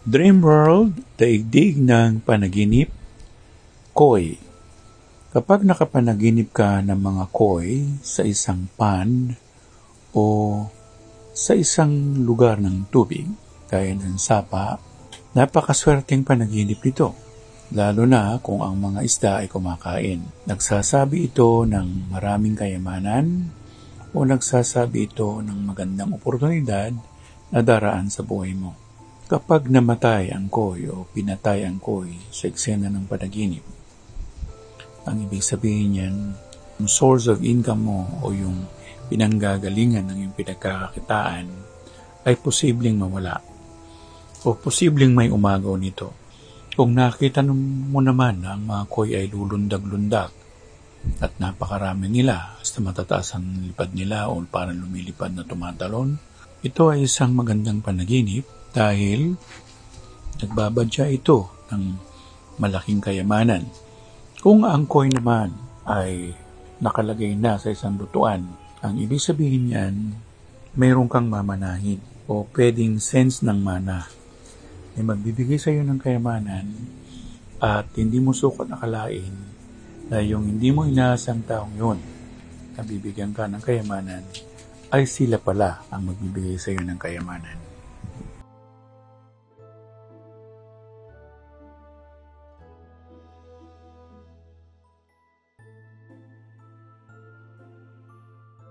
Dream World, daigdig ng panaginip, koi. Kapag nakapanaginip ka ng mga koi sa isang pond o sa isang lugar ng tubig, gaya ng sapa, napakaswerteng panaginip ito, lalo na kung ang mga isda ay kumakain. Nagsasabi ito ng maraming kayamanan o nagsasabi ito ng magandang oportunidad na daraan sa buhay mo. Kapag namatay ang koi o pinatay ang koi sa eksena ng panaginip, ang ibig sabihin niyan, yung source of income mo o yung pinanggagalingan ng yung pinagkakakitaan ay posibleng mawala o posibleng may umagaw nito. Kung nakita mo naman na ang mga koi ay lulundag-lundag at napakarami nila hasta matataas ang lipad nila o parang lumilipad na tumatalon, ito ay isang magandang panaginip dahil nagbabadya ito ng malaking kayamanan. Kung ang koi naman ay nakalagay na sa isang lutuan, ang ibig sabihin niyan, mayroon kang mamanahin o pwedeng sense ng mana ay magbibigay sa iyo ng kayamanan at hindi mo sukat akalain na yung hindi mo inaasang taong yun na bibigyan ka ng kayamanan ay sila pala ang magbibigay sa iyo ng kayamanan.